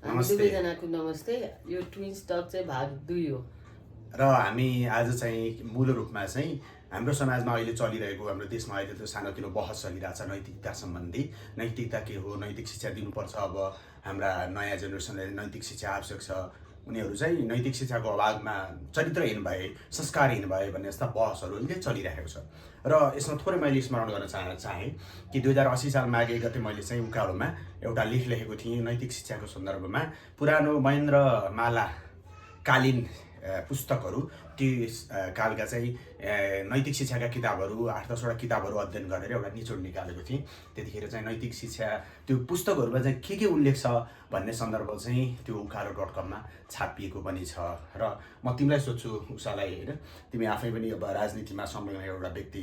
दुवैजनाको नमस्ते। यो ट्विन्स टक चाहिँ भाग 2 हो र हामी आज चाहिँ मूल रूपमा चाहिँ हाम्रो समाजमा अहिले चलिरहेको हाम्रो देशमा अहिले त्यो सानोतिनो बहस चलिरहेछ नैतिकता सम्बन्धी। नैतिकता के हो, नैतिक शिक्षा दिनुपर्छ, अब हाम्रा नयाँ जेनेरेसनलाई नैतिक शिक्षा आवश्यक छ, उनीहरू चाहिँ नैतिक शिक्षाको अभावमा चरित्रहीन भए, संस्कारहीन भए भन्ने जस्ता बहसहरू अहिले चलिरहेको छ। र यसमा थोरै मैले स्मरण गर्न चाहेँ कि 2080 साल माघ 1 गते मैले चाहिँ उकालोमा एउटा लेख लेखेको थिएँ नैतिक शिक्षाको सन्दर्भमा। पुरानो महेन्द्र माला कालीन पुस्तकहरू, ती कालका चाहिँ नैतिक शिक्षाका किताबहरू 8-10वटा किताबहरू अध्ययन गरेर एउटा निचोड निकालेको थिएँ। त्यतिखेर चाहिँ नैतिक शिक्षा त्यो पुस्तकहरूमा चाहिँ के उल्लेख छ भन्ने सन्दर्भ चाहिँ त्यो उकालो.com छापिएको पनि छ। र म तिमीलाई सोध्छु उषालाई, होइन, तिमी आफै पनि अब राजनीतिमा संलग्न एउटा व्यक्ति,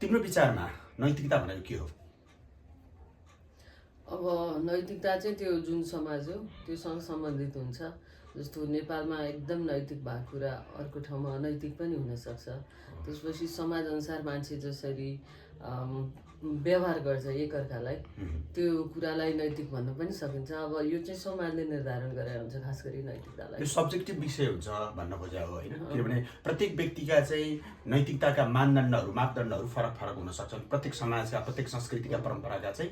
तिम्रो विचारमा नैतिकता भनेको के हो? अब नैतिकता चाहिँ त्यो जुन समाज हो त्योसँग सम्बन्धित हुन्छ। जस्तो नेपालमा एकदम नैतिक भएको कुरा अर्को ठाउँमा अनैतिक पनि हुनसक्छ। त्यसपछि समाजअनुसार मान्छे जसरी व्यवहार गर्छ एकअर्कालाई, त्यो कुरालाई नैतिक भन्न पनि सकिन्छ। अब यो चाहिँ समाजले निर्धारण गरेर हुन्छ, खास गरी नैतिकतालाई। यो सब्जेक्टिभ विषय हुन्छ भन्न खोजे हो, होइन? किनभने प्रत्येक व्यक्तिका चाहिँ नैतिकताका मापदण्डहरू फरक हुन सक्छन्। प्रत्येक समाजका, प्रत्येक संस्कृतिका, परम्पराका चाहिँ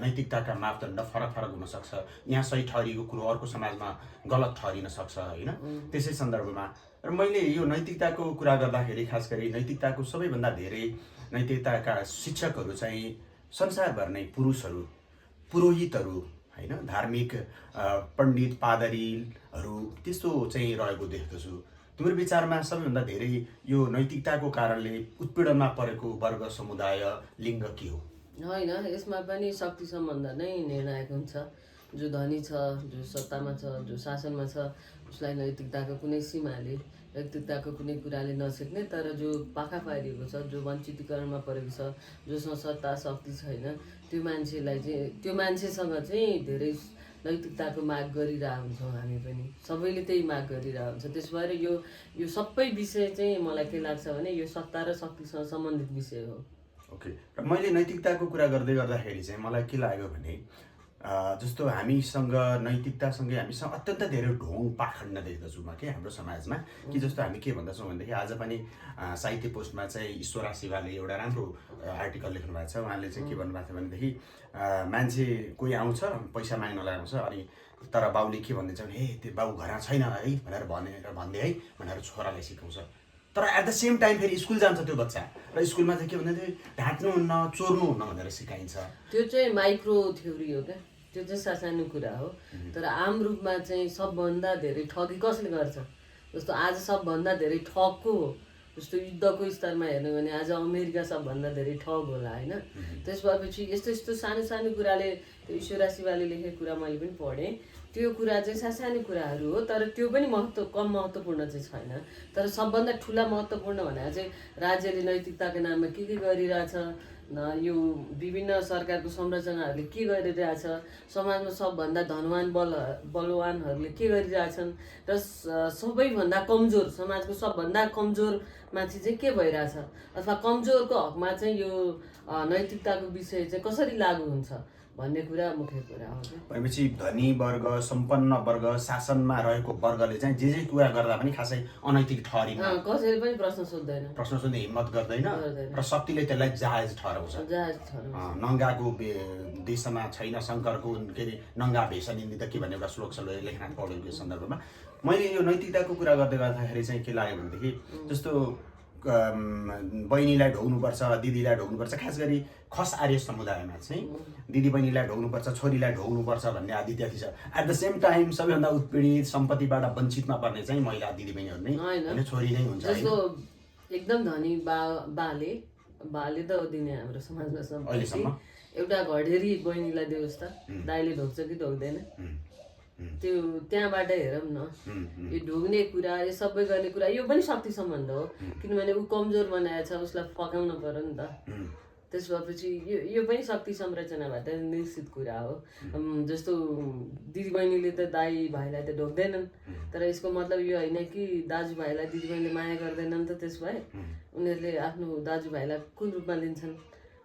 नैतिकताका मापदण्ड फरक हुन सक्छ। यहाँ सही ठहरिएको कुरो अर्को समाजमा गलत ठहरिन सक्छ, होइन? त्यसै सन्दर्भमा र मैले यो नैतिकताको कुरा गर्दाखेरि खास गरी नैतिकताको सबैभन्दा धेरै नैतिकताका शिक्षकहरू चाहिँ संसारभर नै पुरोहितहरू, होइन, धार्मिक पण्डित पादरीहरू त्यस्तो चाहिँ रहेको देख्दछु। तिम्रो विचारमा सबैभन्दा धेरै यो नैतिकताको कारणले उत्पीडनमा परेको वर्ग, समुदाय, लिङ्ग के हो? होइन, यसमा पनि शक्ति सम्बन्ध नै निर्णायक हुन्छ। जो धनी छ, जो सत्तामा छ, जो शासनमा छ, उसलाई नैतिकताको कुनै सीमाले, नैतिकताको कुनै कुराले नछेक्ने। तर जो पाखा पारिएको छ, जो वञ्चितीकरणमा परेको छ, जोसँग सत्ता शक्ति छैन, त्यो मान्छेसँग चाहिँ धेरै नैतिकताको माग गरिरहेको हुन्छौँ हामी पनि। सबैले त्यही माग गरिरहेको हुन्छ। त्यस भएर यो सबै विषय चाहिँ मलाई के लाग्छ भने यो सत्ता र शक्तिसँग सम्बन्धित विषय हो। ओके। र मैले नैतिकताको कुरा गर्दाखेरि चाहिँ मलाई के लाग्यो भने जस्तो हामीसँग नैतिकतासँगै हामीसँग अत्यन्त धेरै ढोङ पाखण्ड देख्दछु म के हाम्रो समाजमा। कि जस्तो हामी के भन्दछौँ भनेदेखि आज पनि साहित्य पोस्टमा चाहिँ ईश्वरा शिवाले एउटा राम्रो आर्टिकल लेख्नु भएको छ। उहाँले चाहिँ के भन्नुभएको थियो भनेदेखि मान्छे कोही आउँछ पैसा माग्नलाई आउँछ, अनि तर बाउले के भनिदिन्छ भने हे त्यो बाउ घरमा छैन है भनेर भनिदिए है भनेर छोरालाई सिकाउँछ। तर एट द सेम टाइम फेरि स्कुल जान्छ त्यो बच्चा, र स्कुलमा चाहिँ के भन्दाखेरि ढाँट्नुहुन्न, चोर्नुहुन्न भनेर सिकाइन्छ। त्यो चाहिँ माइक्रो थ्योरी हो क्या, त्यो चाहिँ सासानो कुरा हो। तर आम रूपमा चाहिँ सबभन्दा धेरै ठगी कसले गर्छ? जस्तो आज सबभन्दा धेरै ठगको हो। जस्तो युद्धको स्तरमा हेर्नु भने आज अमेरिका सबभन्दा धेरै ठग होला, होइन? त्यस भएपछि यस्तो सानो कुराले, त्यो ईश्वरा शिवाले लेखेको कुरा मैले पनि पढेँ। त्यो कुरा चाहिँ सानो कुराहरू हो, तर त्यो पनि कम महत्त्वपूर्ण चाहिँ छैन। तर सबभन्दा ठुला महत्त्वपूर्ण भनेर चाहिँ राज्यले नैतिकताको नाममा के गरिरहेछ, यो विभिन्न सरकारको संरचनाहरूले के गरिरहेछ, समाजमा सबभन्दा धनवान बलवानहरूले के गरिरहेछन्, र सबैभन्दा कमजोर, समाजको सबभन्दा कमजोर माथि चाहिँ के भइरहेछ, अथवा कमजोरको हकमा चाहिँ यो नैतिकताको विषय चाहिँ कसरी लागू हुन्छ भन्ने कुरा मुख्य कुरा हो। भनेपछि धनी वर्ग, सम्पन्न वर्ग, शासनमा रहेको वर्गले चाहिँ जे कुरा गर्दा पनि खासै अनैतिक ठहरिन, कसैले पनि प्रश्न सोध्ने हिम्मत गर्दैन, र शक्तिले त्यसलाई जायज ठहराउँछ। नङ्गाको देशमा छैन शङ्करको के अरे नङ्गा भेष निन्दित के भन्ने एउटा श्लोक छ लेखनाथ पौडेलको सन्दर्भमा। मैले यो नैतिकताको कुरा गर्दाखेरि चाहिँ के लाग्यो भनेदेखि जस्तो बहिनीलाई ढोग्नुपर्छ, दिदीलाई ढोग्नुपर्छ, खास गरी खस आर्य समुदायमा चाहिँ दिदी बहिनीलाई ढोग्नुपर्छ, छोरीलाई ढोग्नुपर्छ भन्ने आदि इत्यादि छ। एट द सेम टाइम सबैभन्दा उत्पीडित, सम्पत्तिबाट वञ्चितमा पर्ने चाहिँ महिला दिदीबहिनीहरू नै होइन, छोरी नै हुन्छ। जस्तो एकदम धनी बाले त दिने हाम्रो समाजमा सम्पत्ति, एउटा घडेरी बहिनीलाई दियोस् त दाइले ढोग्छ कि ढोग्दैन? त्यो त्यहाँबाट हेरौँ न। यो ढोग्ने कुरा, यो सबै गर्ने कुरा, यो पनि शक्ति सम्बन्ध हो। किनभने ऊ कमजोर बनाएछ, उसलाई फकाउनु पर्यो नि त। त्यस भएपछि यो पनि शक्ति संरचनाबाट निश्चित कुरा हो। जस्तो दिदीबहिनीले त दाइ भाइलाई त ढोग्दैनन्, तर यसको मतलब यो होइन कि दाजुभाइलाई दिदीबहिनीले माया गर्दैनन् त। त्यस भए उनीहरूले आफ्नो दाजुभाइलाई कुन रूपमा लिन्छन्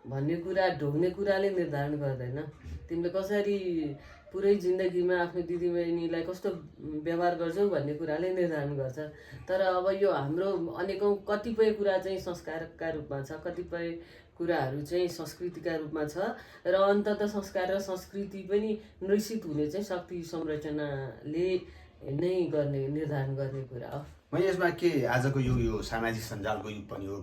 भन्ने कुरा ढोग्ने कुराले निर्धारण गर्दैन। तिमीले कसरी पुरै जिन्दगीमा आफ्नो दिदीबहिनीलाई कस्तो व्यवहार गर्छौ भन्ने कुराले निर्धारण गर्छ। तर अब यो हाम्रो अनेकौँ कतिपय कुरा चाहिँ संस्कारका रूपमा छ, कतिपय कुराहरू चाहिँ संस्कृतिका रूपमा छ र अन्ततः संस्कार र संस्कृति पनि निश्चित हुने चाहिँ शक्ति संरचनाले नै गर्ने निर्धारण गर्ने कुरा हो। म यसमा के आजको यो सामाजिक सञ्जालको युग पनि हो,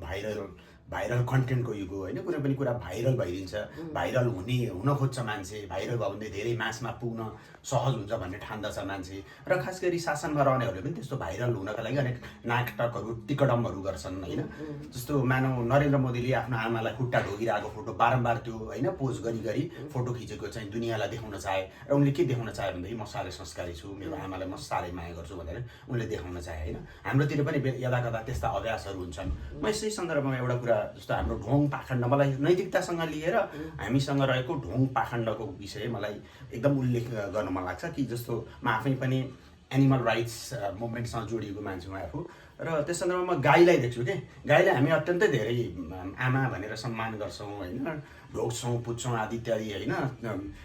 भाइरल कन्टेन्टको युग हो होइन। कुनै पनि कुरा भाइरल भइदिन्छ, भाइरल हुन खोज्छ मान्छे, भाइरल भयो भने धेरै मासमा पुग्न सहज हुन्छ भन्ने ठान्दछ मान्छे। र खास गरी शासनमा रहनेहरूले पनि त्यस्तो भाइरल हुनका लागि अनेक नाटकहरू टिकडमहरू गर्छन् होइन। जस्तो मानव नरेन्द्र मोदीले आफ्नो आमालाई खुट्टा ढोगिरहेको फोटो बारम्बार त्यो होइन पोज गरी फोटो खिचेको चाहिँ दुनियाँलाई देखाउन चाहे। र उनले के देखाउन चाहे भनेदेखि म साह्रै संस्कारी छु, मेरो आमालाई म साह्रै माया गर्छु भनेर उनले देखाउन चाहे होइन। हाम्रोतिर पनि यदाकदा त्यस्ता अभ्यासहरू हुन्छन्। म यसै सन्दर्भमा एउटा कुरा जस्तो हाम्रो ढोङ पाखण्ड, मलाई नैतिकतासँग लिएर हामीसँग रहेको ढोङ पाखण्डको विषय मलाई एकदम उल्लेख गर्न मन लाग्छ कि जस्तो म आफै पनि एनिमल राइट्स मुभमेन्टसँग जोडिएको मान्छे म आफू। र त्यस सन्दर्भमा गाईलाई देख्छु कि गाईलाई हामी अत्यन्तै धेरै आमा भनेर सम्मान गर्छौँ होइन, ढोग्छौँ पुज्छौँ आदि इत्यादि होइन।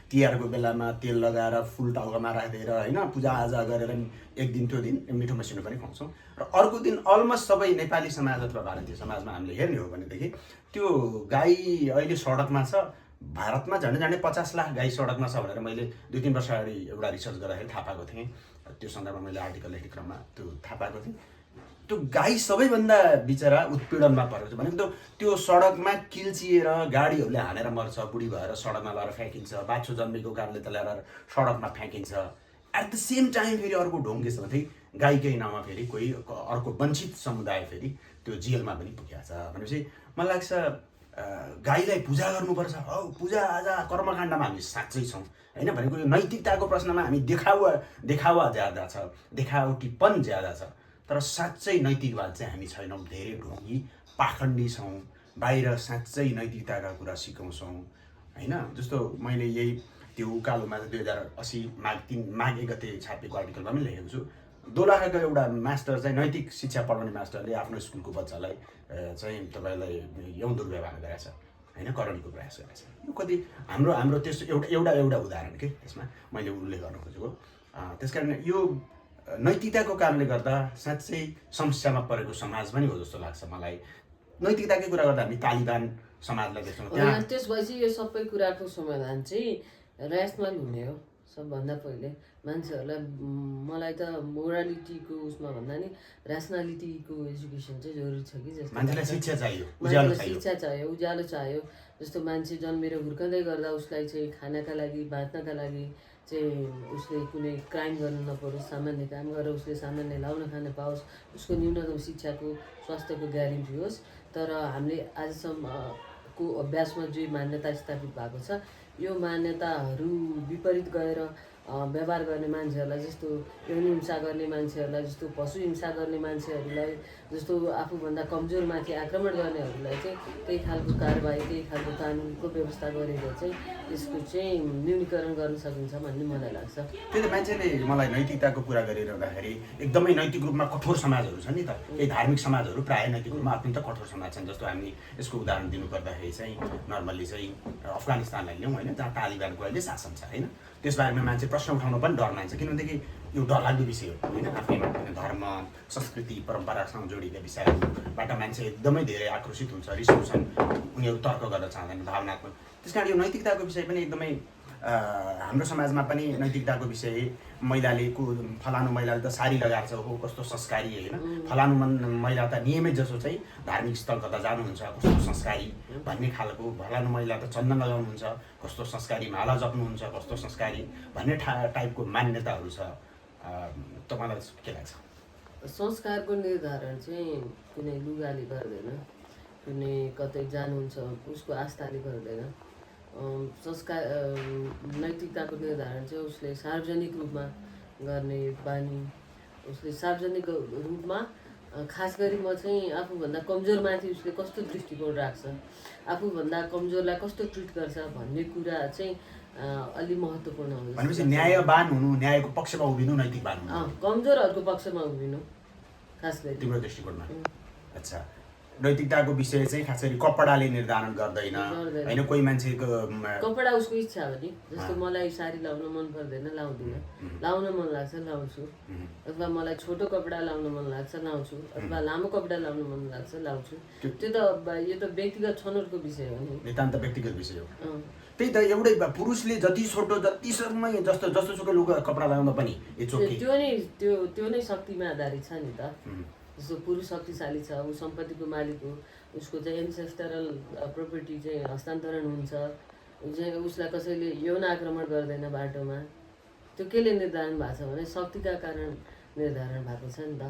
तिहारको बेलामा तेल लगाएर फुल टाउकोमा राखिदिएर होइन पूजाआजा गरेर एक दिन त्यो दिन मिठो मसिनो पनि खुवाउँछौँ। र अर्को दिन अलमोस्ट सबै नेपाली समाज अथवा भारतीय समाजमा हामीले हेर्ने हो भनेदेखि त्यो गाई अहिले सडकमा छ। भारतमा झन्डै 50 लाख गाई सडकमा छ भनेर मैले 2-3 वर्ष अगाडि एउटा रिसर्च गर्दाखेरि थाहा पाएको थिएँ। त्यो सन्दर्भमा मैले आर्टिकल लेख्ने क्रममा त्यो थाहा पाएको थिएँ। त्यो गाई सबैभन्दा बिचरा उत्पीडनमा परेको छ भनेको त्यो सडकमा किल्चिएर गाडीहरूले हानेर मर्छ, बुढी भएर सडकमा लगाएर फ्याँकिन्छ, बाछो जन्मेको कारणले त ल्याएर सडकमा फ्याँकिन्छ। एट द सेम टाइम फेरि अर्को ढोङ के छ भने गाईकै नाउँमा फेरि कोही अर्को वञ्चित समुदाय फेरि त्यो जेलमा पनि पुगेको छ भनेपछि मलाई लाग्छ गाईलाई पूजा गर्नुपर्छ। हौ पूजाआजा कर्मकाण्डमा हामी साँच्चै छौँ होइन। भनेको यो नैतिकताको प्रश्नमा हामी देखावा ज्यादा छ, देखावटीपन ज्यादा छ, तर साँच्चै नैतिकवाद चाहिँ हामी छैनौँ। धेरै ढोङ्गी पाखण्डी छौँ, बाहिर साँच्चै नैतिकताका कुरा सिकाउँछौँ होइन। जस्तो मैले यही त्यो उकालोमा 2080 माघ 1 गते छापेको आर्टिकलमा पनि लेखेको छु। दोलखाको एउटा मास्टर चाहिँ नैतिक शिक्षा पढाउने मास्टरले आफ्नो स्कुलको बच्चालाई चाहिँ तपाईँलाई यौन दुर्व्यवहार गरेको छ होइन, करणीको प्रयास गरेको छ। यो कति हाम्रो त्यस्तो एउटा उदाहरण के यसमा मैले उल्लेख गर्न खोजेको। त्यस कारण यो नैतिकताको कारणले गर्दा साँच्चै समस्यामा परेको समाज पनि हो जस्तो लाग्छ मलाई। नैतिकताकै कुरा गर्दा हामी तालिबान समाजलाई देख्छौँ। त्यसपछि यो सबै कुराको समाधान चाहिँ ऱ्यासनल हुने हो सबभन्दा पहिले। मान्छेहरूलाई मलाई त मोरालिटीको उसमा भन्दा नि ऱ्यासनालिटीको एजुकेसन चाहिँ जरुरी छ कि जस्तो। मान्छेलाई शिक्षा चाहियो, शिक्षा चाहियो, उज्यालो चाहियो। जस्तो मान्छे जन्मेर हुर्कँदै गर्दा उसलाई चाहिँ खानाका लागि बाँच्नका लागि चाहिँ उसले कुनै क्राइम गर्नु नपरोस्, सामान्य काम गरेर उसले सामान्य लाउन खान पाओस्, उसको न्यूनतम शिक्षाको स्वास्थ्यको ग्यारेन्टी होस्। तर हामीले आजसम्मको अभ्यासमा जो मान्यता स्थापित भएको छ यो मान्यताहरू विपरीत गएर व्यवहार गर्ने मान्छेहरूलाई, जस्तो यौन हिंसा गर्ने मान्छेहरूलाई, जस्तो पशु हिंसा गर्ने मान्छेहरूलाई, जस्तो आफूभन्दा कमजोरमाथि आक्रमण गर्नेहरूलाई चाहिँ त्यही खालको कारबाही, त्यही खालको कानुनको व्यवस्था गरेर चाहिँ यसको चाहिँ न्यूनीकरण गर्न सकिन्छ भन्ने मलाई लाग्छ। त्यही त मान्छेले मलाई नैतिकताको कुरा गरिरहँदाखेरि एकदमै नैतिक रूपमा कठोर समाजहरू छन् नि त। केही धार्मिक समाजहरू प्रायः नैतिक रूपमा अत्यन्त कठोर समाज छन्। जस्तो हामी यसको उदाहरण दिनुपर्दाखेरि चाहिँ नर्मल्ली चाहिँ अफगानिस्तानलाई लिउँ होइन, जहाँ तालिबानको अहिले शासन छ होइन। त्यसबारेमा मान्छे प्रश्न उठाउन पनि डर मान्छ, किनभनेदेखि यो डरलाग्दो विषय हो होइन। आफ्नै धर्म संस्कृति परम्परासँग जोडिएका विषयहरूबाट मान्छे एकदमै धेरै आक्रोशित हुन्छ, रिसाउँछन्, उनीहरू तर्क गर्न चाहँदैन, भावनात्मक। त्यस कारण यो नैतिकताको विषय पनि एकदमै हाम्रो समाजमा पनि नैतिकताको विषय महिलाले फलानु महिलाले त साडी लगाएर छ, हो कस्तो संस्कारी होइन, फलानु महिला त नियमित जसो चाहिँ धार्मिक स्थल कता जानुहुन्छ कस्तो संस्कारी भन्ने खालको, फलानु महिला त चन्दन लगाउनुहुन्छ कस्तो संस्कारी, माला जप्नुहुन्छ कस्तो संस्कारी भन्ने टाइपको मान्यताहरू छ। तपाईँलाई के लाग्छ? संस्कारको निर्धारण चाहिँ कुनै लुगाले गर्दैन, कुनै कतै जानुहुन्छ उसको आस्थाले गर्दैन। संस्कार नैतिकताको निर्धारण चाहिँ उसले सार्वजनिक रूपमा गर्ने बानी, उसले सार्वजनिक रूपमा खास गरी म चाहिँ आफूभन्दा कमजोरमाथि उसले कस्तो दृष्टिकोण राख्छ, आफूभन्दा कमजोरलाई कस्तो ट्रिट गर्छ भन्ने कुरा चाहिँ अलि महत्त्वपूर्ण हो। भनेपछि न्यायवान हुनु, न्यायको पक्षमा उभिनु, नैतिकवान हुनु, कमजोरहरूको पक्षमा उभिनु खास गरी तिम्रो दृष्टिकोणमा। अच्छा, नैतिकताको विषय चाहिँ खास गरी कपडाले निर्धारण गर्दैन होइन कोही मान्छेको कपडा उसको इच्छा हो नि जस्तो मलाई साडी लाउन मन पर्दैन लाउँदिनँ लाउन मन लाग्छ लाउँछु अथवा मलाई छोटो कपडा लाउन मन लाग्छ लाउँछु अथवा लामो कपडा लाउन मन लाग्छ लाउँछु त्यो त यो त व्यक्तिगत छनौटको विषय हो नि नितान्त व्यक्तिगत विषय हो त्यही त एउटै पुरुषले जति छोटो जतिसम्मै जस्तोसुकै लुगा कपडा लगाउँदा पनि त्यो नै शक्तिमा आधारित छ नि त जस्तो पुरुष शक्तिशाली छ ऊ सम्पत्तिको मालिक हो उसको चाहिँ एन्सेस्टरल प्रोपर्टी चाहिँ हस्तान्तरण हुन्छ उसलाई कसैले यौन आक्रमण गर्दैन बाटोमा त्यो केले निर्धारण भएको छ भने शक्तिका कारण निर्धारण भएको छ नि त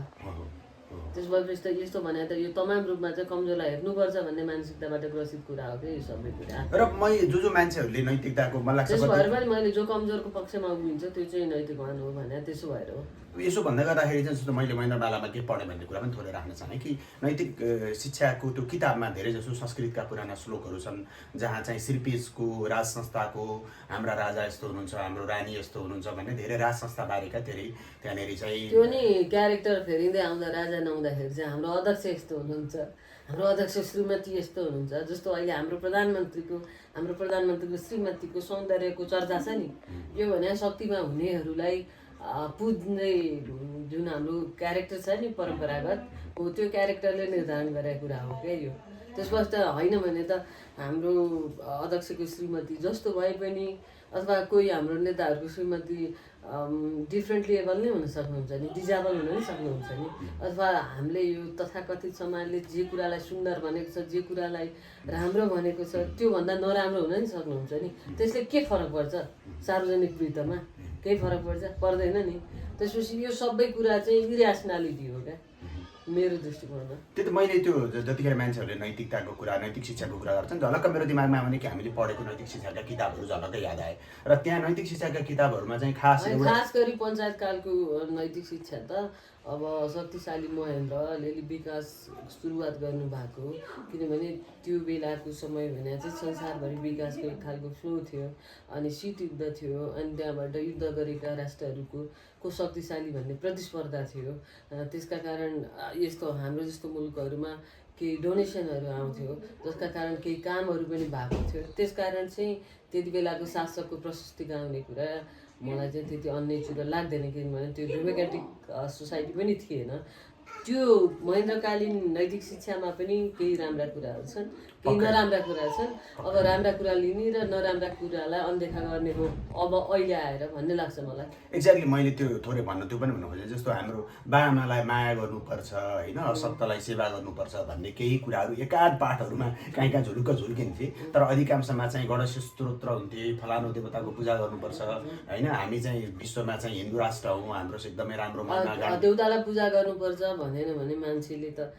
त्यस भएपछि त यस्तो भने त यो तमाम रूपमा चाहिँ कमजोरलाई हेर्नुपर्छ भन्ने मानसिकताबाट ग्रसित कुरा हो कि यो सबै कुरा र मैले जो मान्छेहरूले नैतिकताको मलाई लाग्छ त्यस भएर पनि मैले जो कमजोरको पक्षमा उभिन्छ त्यो चाहिँ नैतिकवान हो भने त्यसो भएर हो यसो भन्दै गर्दाखेरि चाहिँ जस्तो मैले महेन्द्रमालामा के पढेँ भन्ने कुरा पनि थोरै राख्न चाहेँ कि नैतिक शिक्षाको त्यो किताबमा धेरै जसो संस्कृतका पुराना श्लोकहरू छन् जहाँ चाहिँ श्रीपेजको राज संस्थाको हाम्रा राजा यस्तो हुनुहुन्छ हाम्रो रानी यस्तो हुनुहुन्छ भन्ने धेरै राज संस्था बारेका धेरै त्यहाँनिर चाहिँ त्यो नि क्यारेक्टर फेरिँदै आउँदा राजा नहुँदाखेरि चाहिँ हाम्रो अध्यक्ष यस्तो हुनुहुन्छ हाम्रो अध्यक्ष श्रीमती यस्तो हुनुहुन्छ जस्तो अहिले हाम्रो प्रधानमन्त्रीको श्रीमतीको सौन्दर्यको चर्चा छ नि यो भने शक्तिमा हुनेहरूलाई पुज्ने जुन हाम्रो क्यारेक्टर छ नि परम्परागत हो त्यो क्यारेक्टरले निर्धारण गरेको कुरा हो क्या यो त्यसपछि त होइन भने त हाम्रो अध्यक्षको श्रीमती जस्तो भए पनि अथवा कोही हाम्रो नेताहरूको श्रीमती डिफ्रेन्ट लेभल नै हुन सक्नुहुन्छ नि डिजाबल हुन नि सक्नुहुन्छ नि अथवा हामीले यो तथाकथित समाजले जे कुरालाई सुन्दर भनेको छ जे कुरालाई राम्रो भनेको छ त्योभन्दा नराम्रो हुन नि सक्नुहुन्छ नि त्यसले के फरक पर्छ सार्वजनिक वृत्तमा केही फरक पर्दैन नि त्यसपछि यो सबै कुरा चाहिँ इरेसनालिटी हो क्या मेरो दृष्टिकोणमा त्यो त मैले त्यो जतिखेर मान्छेहरूले नैतिकताको कुरा नैतिक शिक्षाको कुरा गर्छन् झलक्क मेरो दिमागमा आउने कि हामीले पढेको नैतिक शिक्षाका किताबहरू झलक्कै याद आए र त्यहाँ नैतिक शिक्षाका किताबहरूमा चाहिँ खास गरी पञ्चायत कालको नैतिक शिक्षा त अब शक्तिशाली महेन्द्रले विकास सुरुवात गर्नुभएको किनभने त्यो बेलाको समय भने चाहिँ संसारभरि विकासको एक खालको फ्लो थियो अनि शीत युद्ध थियो अनि त्यहाँबाट युद्ध गरेका राष्ट्रहरूको शक्तिशाली भन्ने प्रतिस्पर्धा थियो त्यसका कारण यस्तो हाम्रो जस्तो मुलुकहरूमा केही डोनेसनहरू आउँथ्यो जसका कारण केही कामहरू पनि भएको थियो त्यसकारण चाहिँ त्यति बेलाको शासकको प्रशस्ति गाउने कुरा मलाई चाहिँ त्यति अन्य लाग्दैन किनभने त्यो डेमोक्रेटिक सोसाइटी पनि थिएन त्यो महेन्द्रकालीन नैतिक शिक्षामा पनि केही राम्रा कुराहरू छन् केही नराम्रा कुरा छन् अब राम्रा कुरा लिने र नराम्रा कुरालाई अनदेखा गर्ने हो अब अहिले आएर भन्ने लाग्छ मलाई एक्ज्याक्टली मैले त्यो थोरै भन्नु त्यो पनि भन्नु खोजेँ जस्तो हाम्रो बाआमालाई माया गर्नुपर्छ होइन असत्यलाई सेवा गर्नुपर्छ भन्ने केही कुराहरू एकाध पाठहरूमा कहीँ कहाँ झुल्किन्थे तर अधिकांशमा चाहिँ गणेश स्तोत्र हुन्थे फलानु देवताको पूजा गर्नुपर्छ होइन हामी चाहिँ विश्वमा चाहिँ हिन्दू राष्ट्र हौँ हाम्रो एकदमै राम्रो देवतालाई पूजा गर्नुपर्छ भनेन भने मान्छेले त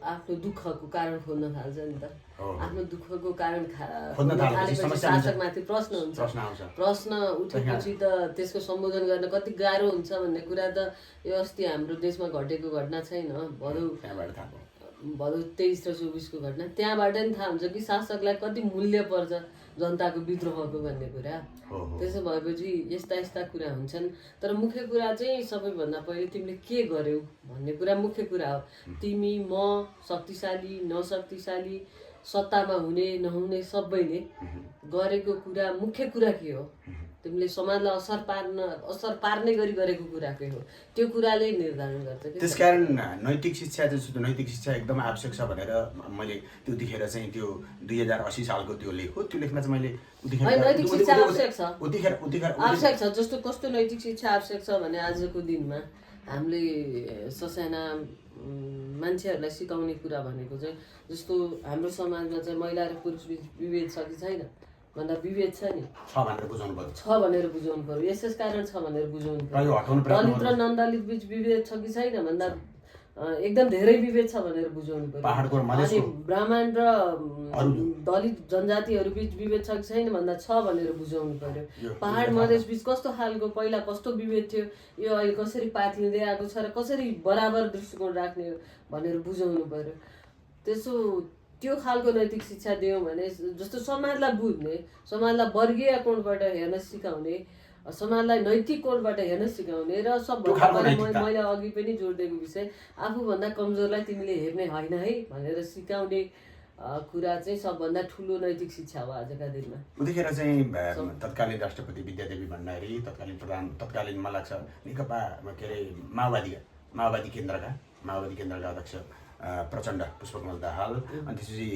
आफ्नो दुःखको कारण खोज्न थाल्छ नि त आफ्नो दुःखको कारण शासकमाथि प्रश्न हुन्छ प्रश्न उठेपछि त त्यसको सम्बोधन गर्न कति गाह्रो हुन्छ भन्ने कुरा त यो अस्ति हाम्रो देशमा घटेको घटना छैन भदौ 23 र 24 को घटना त्यहाँबाट नि थाहा हुन्छ कि शासकलाई कति मूल्य पर्छ जनताको विद्रोहको भन्ने कुरा त्यसो भएपछि यस्ता कुरा हुन्छन् तर मुख्य कुरा चाहिँ सबैभन्दा पहिले तिमीले के गर्यौ भन्ने कुरा मुख्य कुरा हो तिमी म शक्तिशाली नशक्तिशाली सत्तामा हुने नहुने सबैले गरेको कुरा मुख्य कुरा के हो तिमीले समाजलाई असर पार्ने गरी गरेको कुरा के हो त्यो कुराले निर्धारण गर्छ त्यसकारण नैतिक शिक्षा एकदम आवश्यक छ भनेर मैले त्यो देखेर चाहिँ त्यो 2080 सालको त्यो लेख हो त्यो लेखमा चाहिँ मैले नैतिक शिक्षा आवश्यक छ जस्तो कस्तो नैतिक शिक्षा आवश्यक छ भने आजको दिनमा हामीले ससाना मान्छेहरूलाई सिकाउने कुरा भनेको चाहिँ जस्तो हाम्रो समाजमा चाहिँ महिला र पुरुष बीच विभेद छ कि छैन भन्दा विभेद छ नि छ भनेर बुझाउनु पर्यो यसै कारण छ भनेर बुझाउनु पर्यो दलित र नन्दलित बीच विभेद छ कि छैन भन्दा एकदम धेरै विभेद छ भनेर बुझाउनु पर्यो अनि ब्राह्मण र दलित जनजातिहरू बीच विभेद छ कि छैन भन्दा छ भनेर बुझाउनु पर्यो पहाड मधेस बीच कस्तो खालको पहिला कस्तो विभेद थियो यो अहिले कसरी पात्लिँदै आएको छ र कसरी बराबर दृष्टिकोण राख्ने भनेर बुझाउनु पर्यो त्यसो त्यो खालको नैतिक शिक्षा दियौँ भने जस्तो समाजलाई बुझ्ने समाजलाई वर्गीय कोणबाट हेर्न सिकाउने समाजलाई नैतिक कोणबाट हेर्न सिकाउने र त्यो खालको सबभन्दा नैतिकता। मैले अघि पनि जोड दिएको विषय आफूभन्दा कमजोरलाई तिमीले हेर्ने होइन है भनेर सिकाउने कुरा चाहिँ सबभन्दा ठुलो नैतिक शिक्षा हो आजका दिनमा। उतिखेर चाहिँ तत्कालीन राष्ट्रपति विद्यादेवी भण्डारी, तत्कालीन मलाई लाग्छ नेकपा के अरे माओवादी केन्द्रका अध्यक्ष प्रचण्ड पुष्पकमल दाहाल, अनि त्यसपछि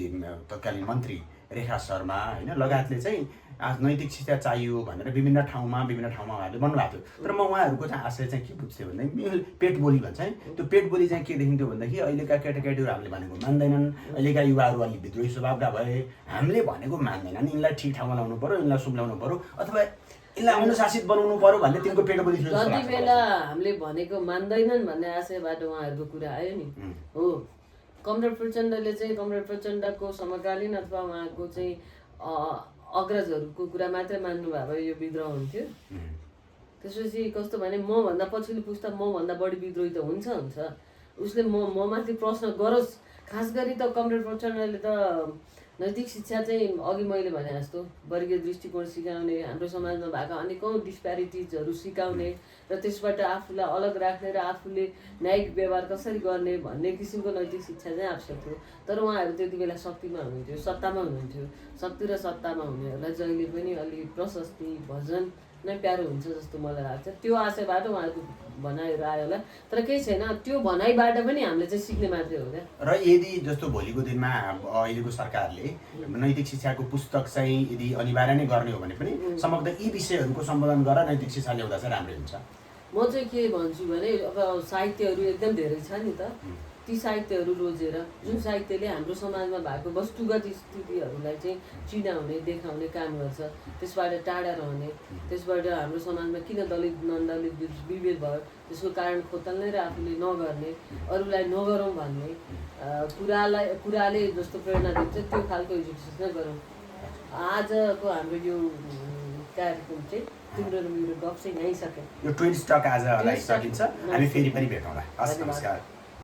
तत्कालीन मन्त्री रेखा शर्मा होइन लगायतले चाहिँ आज नैतिक शिक्षा चाहियो भनेर विभिन्न ठाउँमा उहाँहरूले भन्नुभएको थियो। तर म उहाँहरूको चाहिँ आशय चाहिँ के बुझ्थेँ भन्दाखेरि पेट बोली भन्छ है, त्यो पेट बोली चाहिँ के देखिन्थ्यो भन्दाखेरि अहिलेका केटाकेटीहरू हामीले भनेको मान्दैनन्, अहिलेका युवाहरू अलिक विद्रोही स्वभावका भए, हामीले भनेको मान्दैनन्, यिनलाई ठिक ठाउँमा लाउनु पऱ्यो, यिनलाई सुम्ल्याउनु पऱ्यो अथवा यसलाई अनुशासित बनाउनु पऱ्यो भन्ने तिनको पेट बोली थियो। जति बेला हामीले भनेको मान्दैनन् भन्ने आशयबाट उहाँहरूको कुरा आयो नि हो। कमरेड प्रचण्डको समकालीन अथवा उहाँको चाहिँ अग्रजहरूको कुरा मात्रै मान्नु भयो भए यो विद्रोह हुन्थ्यो। त्यसपछि कस्तो भने मभन्दा पछिल्लो पुस्ता मभन्दा बढी विद्रोही त हुन्छ उसले ममाथि प्रश्न गरोस्। खास गरी त कमरेड प्रचण्डले त नैतिक शिक्षा चाहिँ अघि मैले भने जस्तो वर्गीय दृष्टिकोण सिकाउने, हाम्रो समाजमा भएका अनेकौँ डिस्प्यारिटिजहरू सिकाउने र त्यसबाट आफूलाई अलग राख्ने र आफूले न्यायिक व्यवहार कसरी गर्ने भन्ने किसिमको नैतिक शिक्षा चाहिँ आवश्यक थियो। तर उहाँहरू त्यति बेला सत्तामा हुनुहुन्थ्यो। शक्ति र सत्तामा हुनेहरूलाई जहिले पनि अलि प्रशस्ति भजन नै प्यारो हुन्छ जस्तो मलाई लाग्छ। त्यो आशयबाट उहाँहरूको भनाइहरू आयो होला, तर केही छैन, त्यो भनाइबाट पनि हामीले चाहिँ सिक्ने मात्रै हो क्या। र यदि जस्तो भोलिको दिनमा अहिलेको सरकारले नैतिक शिक्षाको पुस्तक चाहिँ यदि अनिवार्य नै गर्ने हो भने पनि समग्र यी विषयहरूको सम्बोधन गरेर नैतिक शिक्षा ल्याउँदा चाहिँ राम्रै हुन्छ। म चाहिँ के भन्छु भने अब साहित्यहरू एकदम धेरै छ नि त, ती साहित्यहरू रोजेर जुन साहित्यले हाम्रो समाजमा भएको वस्तुगत स्थितिहरूलाई चाहिँ चिनाउने देखाउने काम गर्छ, त्यसबाट टाढा रहने, त्यसबाट हाम्रो समाजमा किन दलित नन्दलित विभेद भयो त्यसको कारण खोतल्ने र आफूले नगर्ने, अरूलाई नगरौँ भन्ने कुराले जस्तो प्रेरणा दिन्छ त्यो खालको एजुकेसन नै गरौँ। आजको हाम्रो यो कार्यक्रम चाहिँ तिम्रो र मेरो गफ चाहिँ यहीँ सक्यो। यो ट्विन स्टक आजलाई सकिन्छ। हामी फेरि पनि भेटौँला। हस्, नमस्कार।